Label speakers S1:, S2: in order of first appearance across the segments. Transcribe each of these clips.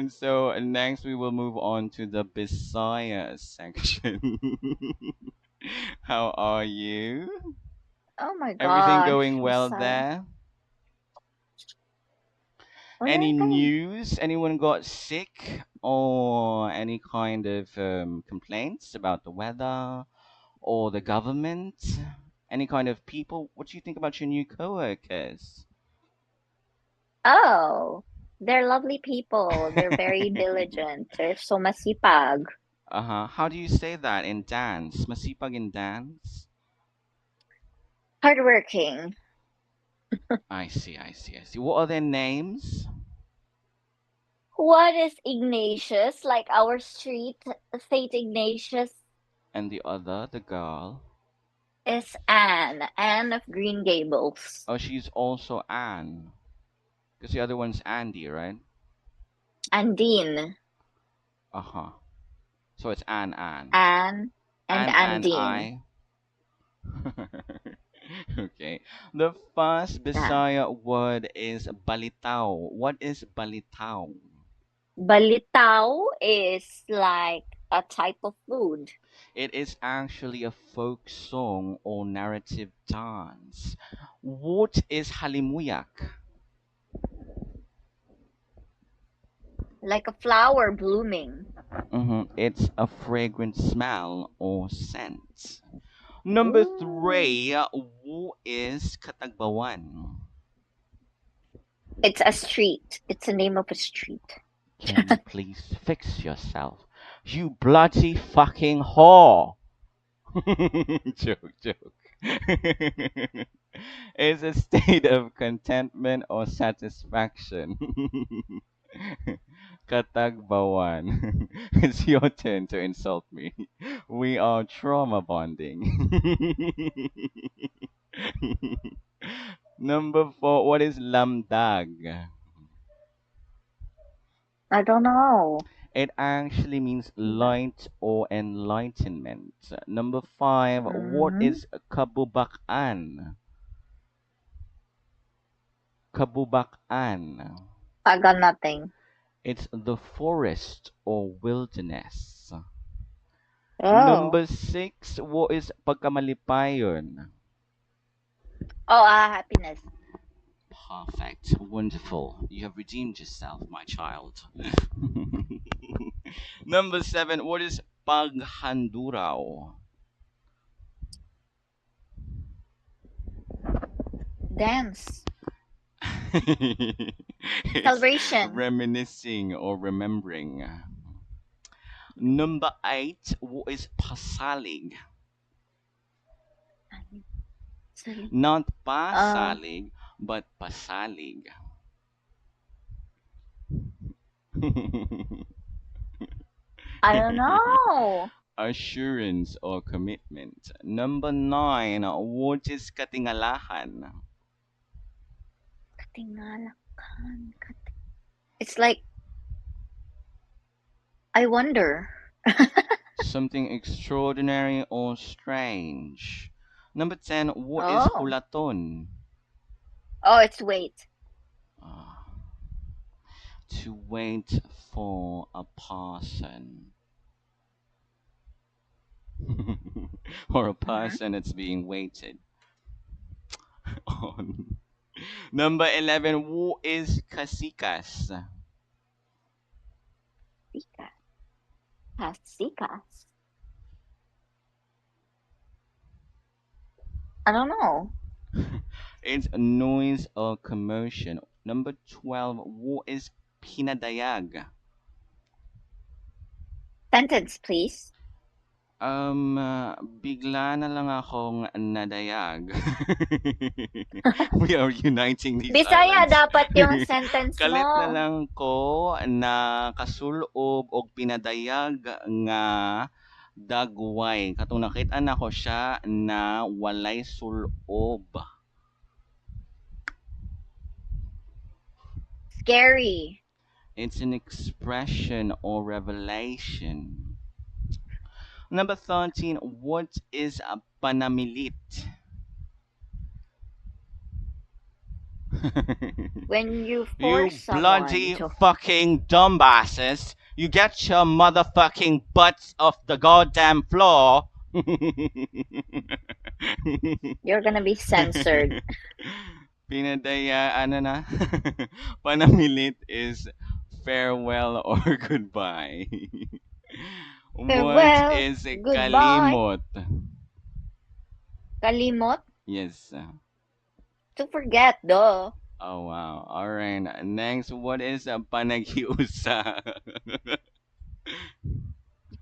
S1: And so next we will move on to the Bisaya section. How are you?
S2: Oh my
S1: Everything
S2: gosh,
S1: going well
S2: Messiah.
S1: there?
S2: We
S1: Any
S2: are good.
S1: news? Anyone got sick or any kind of complaints about the weather or the government? Any kind of people? What do you think about your new coworkers?
S2: Oh, they're lovely people. They're very diligent. They're so masipag.
S1: Uh-huh. How do you say that in dance? Masipag in dance?
S2: Hardworking.
S1: I see, I see, I see. What are their names?
S2: What is Ignatius? Like our street, Saint Ignatius
S1: And the other, the girl.
S2: is Anne. Anne of Green Gables.
S1: Oh, she's also Anne. Because the other one's Andy, right?
S2: And Dean.
S1: Uh-huh. So it's Anne, Anne.
S2: Anne and
S1: And
S2: Andine.
S1: I. Okay. The first
S2: Yeah.
S1: Bisaya word is balitaw. What is balitaw?
S2: Balitao is like a type of food.
S1: It is actually a folk song or narrative dance. What is halimuyak?
S2: Like a flower blooming.
S1: It's a fragrant smell or scent. Number
S2: Ooh.
S1: three, what is katagbawan?
S2: It's a street. It's the name of a street.
S1: Can you please fix yourself? You bloody fucking whore! Joke, joke. It's a state of contentment or satisfaction. Katagbawan. It's your turn to insult me. We are trauma bonding. Number four, what is lamdag?
S2: I don't know.
S1: It actually means light or enlightenment. Number five, what
S2: Mm-hmm.
S1: is kabubakan? Kabubakan.
S2: I got nothing.
S1: It's the forest or wilderness.
S2: Oh.
S1: Number six, what is pagkamalipayon?
S2: Oh, happiness.
S1: Perfect. Wonderful. You have redeemed yourself, my child. Number seven, what is paghanduraw?
S2: Dance.
S1: It's
S2: Celebration.
S1: reminiscing or remembering. Number eight, what is pasalig? Not
S2: Uh,
S1: pasalig, but pasalig.
S2: I don't know.
S1: Assurance or commitment. Number nine, what is katingalahan?
S2: Katingalakan. It's like, I wonder.
S1: Something extraordinary or strange. Number 10, what is
S2: Oh.
S1: hulaton?
S2: Oh, it's wait.
S1: Ah, to wait for a person. Or a
S2: Mm-hmm.
S1: person that's being waited on. Number 11, what is kasikas?
S2: Sika. Sikas. I don't know.
S1: It's a noise or commotion. Number 12, what is pinadayag?
S2: Sentence, please.
S1: Bigla na lang akong nadayag. We are uniting these
S2: Bisaya
S1: islands.
S2: dapat yung sentence
S1: Kalit na
S2: mo.
S1: lang ko na kasulob og pinadayag nga dagway. Katong nakita na ko siya na walay sulob.
S2: Scary.
S1: It's an expression or revelation. Number 13, what is a panamilit?
S2: When you
S1: You
S2: force someone
S1: bloody
S2: to
S1: fucking dumbasses. You get your motherfucking butts off the goddamn floor.
S2: you're gonna be censored.
S1: Pinadaya, ano na? Panamilit is farewell or goodbye. What
S2: Farewell,
S1: is
S2: goodbye,
S1: kalimot?
S2: kalimot,
S1: Yes.
S2: to forget, duh.
S1: Oh wow. All right. Next, what is a panagiusa?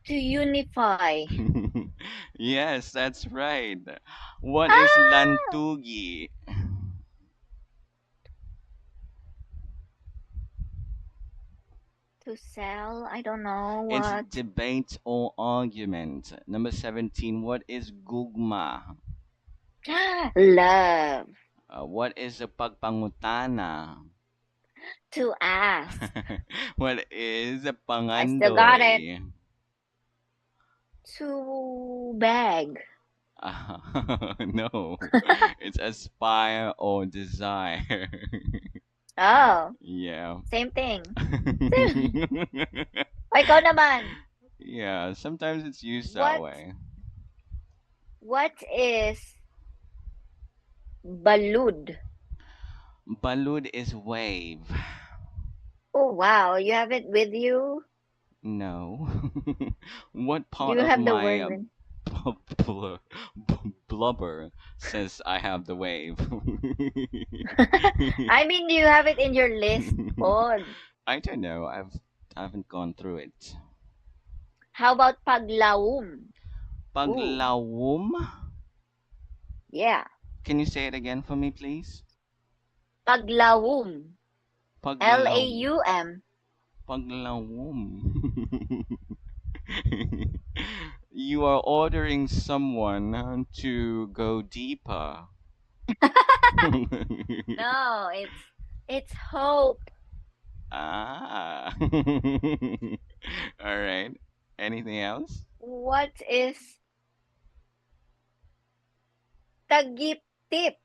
S2: To unify.
S1: Yes, that's right. What is
S2: Ah!
S1: lantugi?
S2: To sell, I don't know
S1: It's
S2: what.
S1: debate or argument. Number 17, what is gugma?
S2: Love.
S1: What is a pagpangutana?
S2: To ask.
S1: What is a
S2: I still got it.
S1: pangandoy?
S2: To beg.
S1: No, it's aspire or desire.
S2: Oh,
S1: Yeah.
S2: same thing. O, ikaw naman.
S1: Yeah, sometimes it's used that
S2: What
S1: way.
S2: what is balud?
S1: Balud is wave.
S2: Oh wow, you have it with you?
S1: No. What
S2: Do
S1: part
S2: you
S1: of
S2: have the
S1: my
S2: word with?
S1: blubber, blubber says I have the wave?
S2: I mean, do you have it in your list, Pod?
S1: I don't know. I haven't gone through it.
S2: How about paglaum? Ooh,
S1: Paglawom?
S2: yeah.
S1: Can you say it again for me, please?
S2: Paglaum.
S1: Paglaw
S2: Laum.
S1: Paglawom. You are ordering someone to go deeper.
S2: No, it's hope.
S1: Ah. All right. Anything else?
S2: What is tagip tip?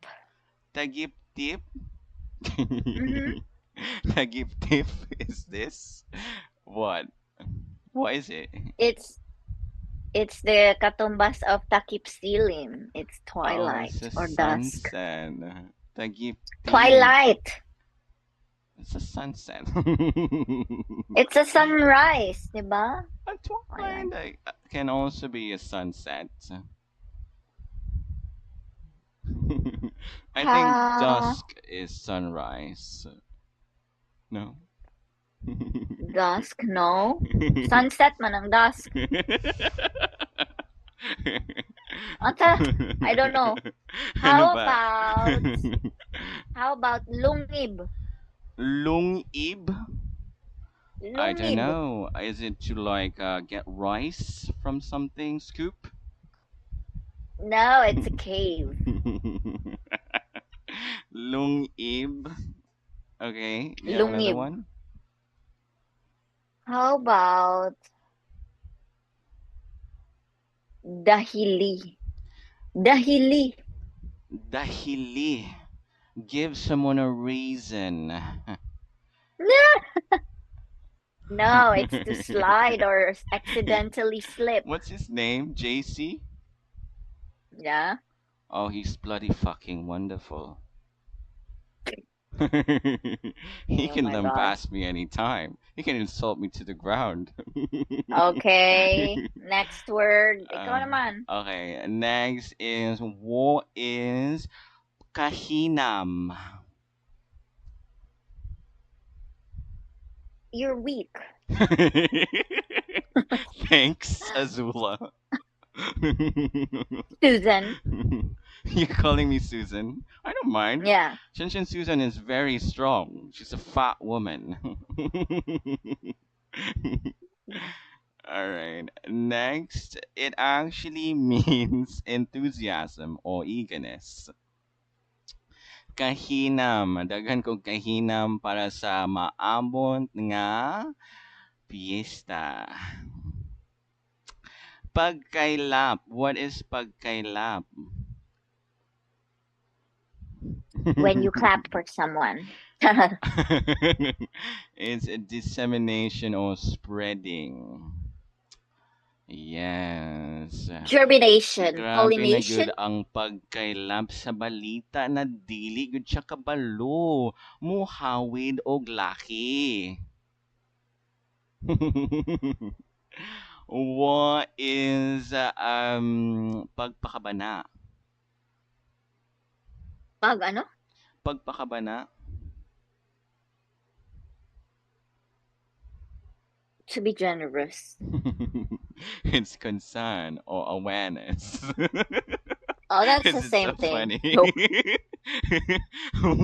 S1: Tagip tip.
S2: Mm-hmm.
S1: Tagip tip is this? What? What is it?
S2: It's it's the katumbas of takip silim. It's
S1: Oh, it's
S2: twilight
S1: a
S2: or dusk.
S1: sunset. Tagip tip.
S2: Twilight.
S1: It's a sunset.
S2: It's a sunrise, diba?
S1: A
S2: Twilight.
S1: twilight can also be a sunset. I think
S2: Ha,
S1: dusk is sunrise. No.
S2: dusk, no. Sunset man ang dusk. Ata, I don't know.
S1: Ano
S2: How
S1: ba?
S2: about how about lungib?
S1: Lungib? I don't
S2: Lungib.
S1: know. Is it to like get rice from something? Scoop?
S2: No, it's a cave.
S1: Lungib. Okay, you have another
S2: Lungib.
S1: one?
S2: How about dahili? Dahili.
S1: Dahili. Give someone a reason.
S2: No, it's to slide or accidentally slip.
S1: What's his name? JC?
S2: Yeah.
S1: Oh, he's bloody fucking wonderful. He
S2: Oh
S1: can
S2: my gosh.
S1: lambast me anytime. He can insult me to the ground.
S2: Okay. Next word. Ikaw
S1: Uh,
S2: naman.
S1: okay, next is what is kahinam?
S2: You're weak.
S1: Thanks, Azula.
S2: Susan.
S1: You're calling me Susan? I don't mind.
S2: Yeah.
S1: Shinshin Susan is very strong. She's a fat woman. Alright. Next, it actually means enthusiasm or eagerness. Kahinam. Daghan kong kahinam para sa maabot nga piyesta. Pagkailap. What is pagkailap?
S2: when you clap for someone.
S1: It's a dissemination or spreading. Yes.
S2: Germination,
S1: Grabe na gyud
S2: pollination.
S1: ang pagkaylab sa balita na dili gyud siya kabalo. Muhawid og laki. What is pagpakabana?
S2: Pag ano?
S1: Pagpakabana?
S2: To be generous.
S1: It's concern or awareness.
S2: Oh, that's the
S1: This is so
S2: same thing.
S1: funny.
S2: Nope.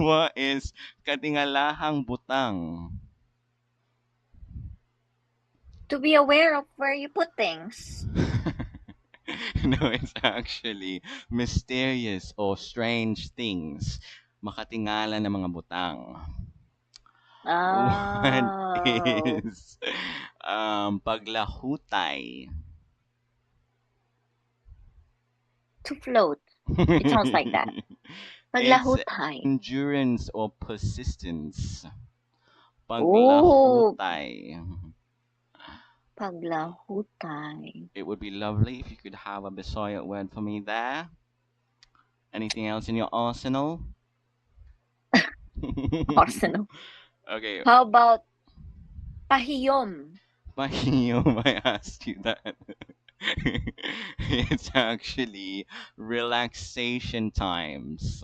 S1: What is katingalahang butang?
S2: To be aware of where you put things.
S1: No, it's actually mysterious or strange things. Makatingala ng mga butang. What
S2: Oh,
S1: is paglahutay?
S2: to float. It sounds like that.
S1: It's
S2: Paglahutay.
S1: endurance or persistence.
S2: Oh,
S1: Paglahutay.
S2: paglahutay.
S1: It would be lovely if you could have a Bisaya word for me there. Anything else in your arsenal?
S2: Arsenal.
S1: Okay,
S2: How about pahiyom?
S1: Mahiyom, I asked you that. It's actually relaxation times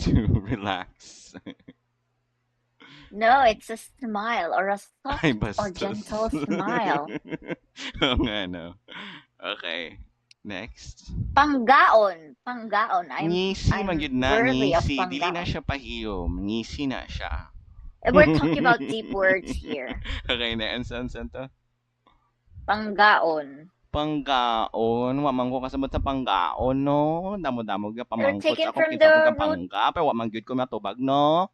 S1: to relax.
S2: No, it's a smile or a
S1: Ay,
S2: soft or
S1: bastos.
S2: gentle smile.
S1: Oo nga, no. Okay, next.
S2: Panggaon. Panggaon.
S1: Ngisi man
S2: I'm
S1: gyud na,
S2: worthy of
S1: ngisi. Dili na
S2: panggaon.
S1: siya pahiyom. Ngisi na siya.
S2: We're talking about deep words here.
S1: Okay, na. Saan to?
S2: Panggaon.
S1: Panggaon. Wa man ko kasabot sa panggaon, no? Damo-damo ga pamangkot
S2: taken
S1: sa akong
S2: from
S1: kinsa
S2: the
S1: ko
S2: root-
S1: pangga, pero wa man gyud ko matubag, no?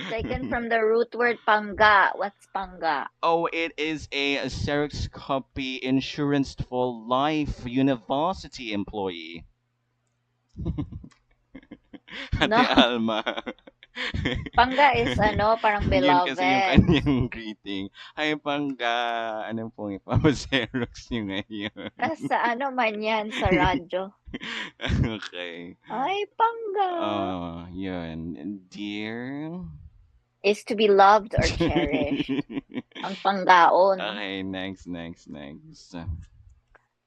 S2: Taken from the root word pangga. What's pangga?
S1: Oh, it is a Xerox copy insurance for life university employee. Ate
S2: No.
S1: Alma.
S2: Pangga is parang
S1: Yun kasi yung
S2: beloved.
S1: kanyang greeting. Ay, pangga. Anong pong ipapa-Xerox nyo ngayon?
S2: Sa man yan sa radyo.
S1: Okay.
S2: Ay, pangga.
S1: Yun. Dear.
S2: Is to be loved or cherished. Ang panggaon.
S1: Okay, next.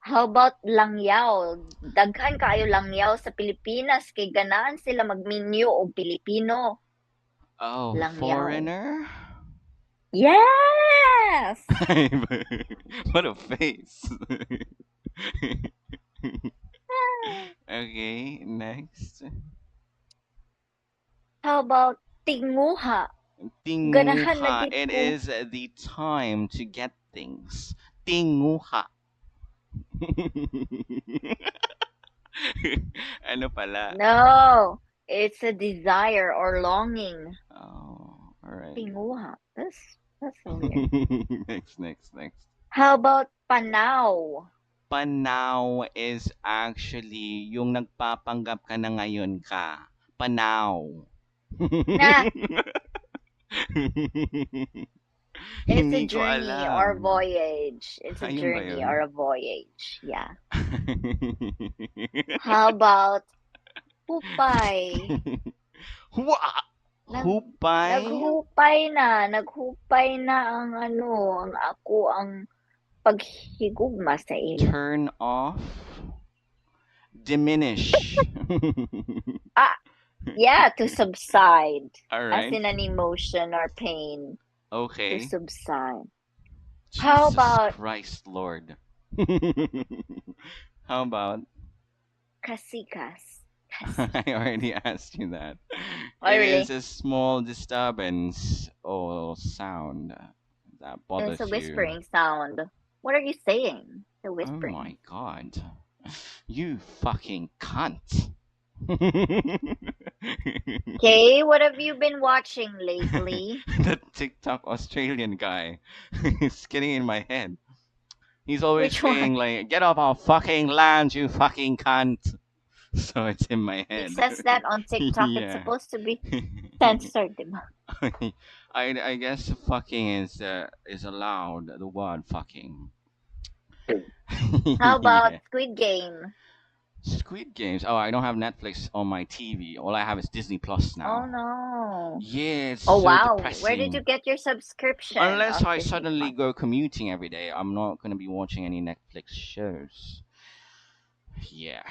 S2: How about langyaw? Daghan kaayo langyaw sa Pilipinas kay ganahan sila magminyo og Pilipino.
S1: Oh,
S2: Langyaw.
S1: foreigner?
S2: Yes!
S1: What a face. Okay, next.
S2: How about tinguha? Ganahan na
S1: Tinguha.
S2: gid
S1: It
S2: ko.
S1: is the time to get things. Tinguha. Ano pala?
S2: No, it's a desire or longing.
S1: Oh, alright.
S2: Tinguha. That's so weird.
S1: Next.
S2: How about panaw?
S1: Panaw is actually yung nagpapanggap ka na ngayon ka. Panaw.
S2: Na. It's a
S1: Hindi ko
S2: journey or
S1: alam.
S2: voyage. It's a
S1: Ayun ba
S2: journey
S1: yun?
S2: or a voyage. Yeah. How about hupay?
S1: Hua! Hupay?
S2: Naghupay na ang paghigugma sa ila.
S1: Turn off. Diminish.
S2: Yeah, to subside.
S1: Alright.
S2: As in an emotion or pain.
S1: Okay.
S2: To subside.
S1: Jesus
S2: How about-
S1: Christ, Lord. How about?
S2: Kasikas.
S1: I already asked you that.
S2: Oh,
S1: It
S2: really?
S1: is a small disturbance or sound that bothers
S2: It's a
S1: you.
S2: whispering sound. What are you saying? The
S1: Oh
S2: whispering.
S1: my god. You fucking cunt.
S2: Okay, what have you been watching lately?
S1: The TikTok Australian guy is getting in my head. He's always
S2: Which one?
S1: saying like, "Get off our fucking land, you fucking cunt." So it's in my
S2: He
S1: head.
S2: says that on TikTok. It's
S1: Yeah.
S2: supposed to be censored, diba?
S1: I guess fucking is allowed. The word fucking.
S2: How about
S1: Yeah.
S2: Squid Game?
S1: Squid Games. Oh, I don't have Netflix on my TV. All I have is Disney Plus
S2: Oh
S1: now.
S2: no.
S1: Yeah, it's
S2: Oh
S1: so
S2: wow. Where did you
S1: depressing.
S2: get your subscription
S1: Unless
S2: of
S1: I
S2: Disney
S1: suddenly
S2: Plus?
S1: go commuting every day, I'm not gonna be watching any Netflix shows. Yeah.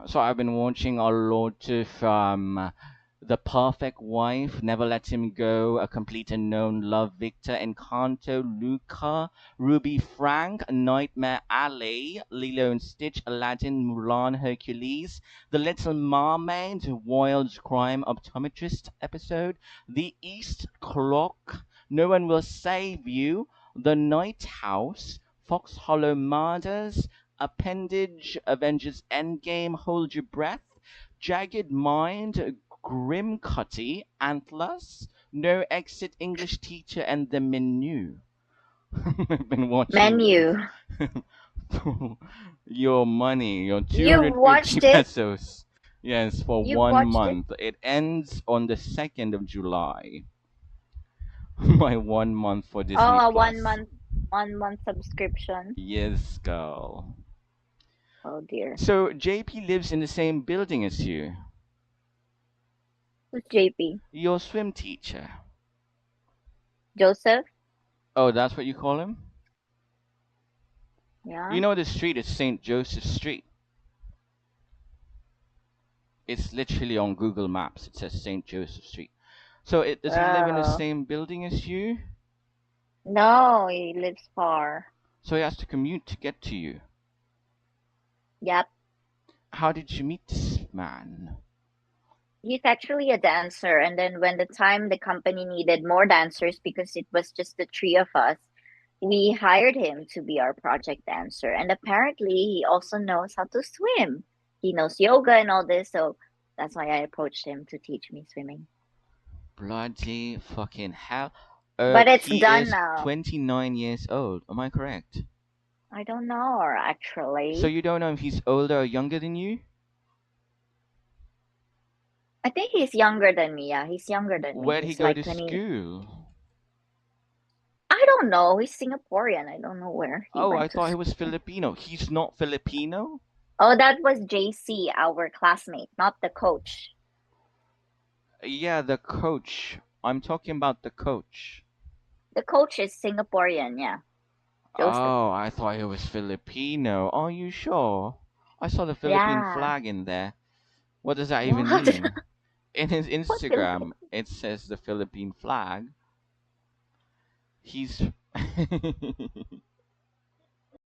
S1: So I've been watching a lot of The Perfect Wife, Never Let Him Go, A Complete Unknown, Love Victor, Encanto, Luca, Ruby Frank, Nightmare Alley, Lilo and Stitch, Aladdin, Mulan, Hercules, The Little Mermaid, Wild Crime Optometrist episode, The East Clock, No One Will Save You, The Night House, Fox Hollow Murders, Appendage, Avengers Endgame, Hold Your Breath, Jagged Mind, Grim Cutty, Antlers, No Exit, English Teacher, and The Menu. I've been watching
S2: Menu.
S1: this. Your money, your
S2: You've
S1: 250
S2: watched it?
S1: pesos. Yes, for
S2: You've
S1: one
S2: watched it?
S1: month. It ends on the 2nd of July. My 1 month for
S2: Oh,
S1: Disney
S2: a
S1: Plus.
S2: 1 month subscription.
S1: Yes, girl.
S2: Oh dear.
S1: So JP lives in the same building as you.
S2: Who's JP?
S1: Your swim teacher.
S2: Joseph?
S1: Oh, that's what you call him?
S2: Yeah.
S1: You know the street is St. Joseph Street. It's literally on Google Maps. It says St. Joseph Street. So does he live in the
S2: Oh.
S1: same building as you?
S2: No, he lives far.
S1: So he has to commute to get to you.
S2: Yep.
S1: How did you meet this man?
S2: He's actually a dancer, and then when the time the company needed more dancers because it was just the three of us, we hired him to be our project dancer. And apparently, he also knows how to swim. He knows yoga and all this, so that's why I approached him to teach me swimming.
S1: Bloody fucking hell.
S2: But it's
S1: He
S2: done
S1: is
S2: now.
S1: 29 years old. Am I correct?
S2: I don't know,
S1: So
S2: actually.
S1: you don't know if he's older or younger than you?
S2: I think he's younger than me. Yeah, he's younger than me.
S1: Where'd he
S2: He's
S1: go
S2: like
S1: to
S2: 20.
S1: school?
S2: I don't know. He's Singaporean. I don't know where he
S1: Oh, I
S2: went to
S1: thought he was
S2: school.
S1: Filipino. He's not Filipino?
S2: Oh, that was JC, our classmate, not the coach.
S1: Yeah, the coach. I'm talking about the coach.
S2: The coach is Singaporean, yeah. Joseph.
S1: Oh, I thought he was Filipino. Are you sure? I saw the Philippine
S2: Yeah.
S1: flag in there. What does that even
S2: What?
S1: mean? In his
S2: What Philippine?
S1: Instagram, it says the Philippine flag. He's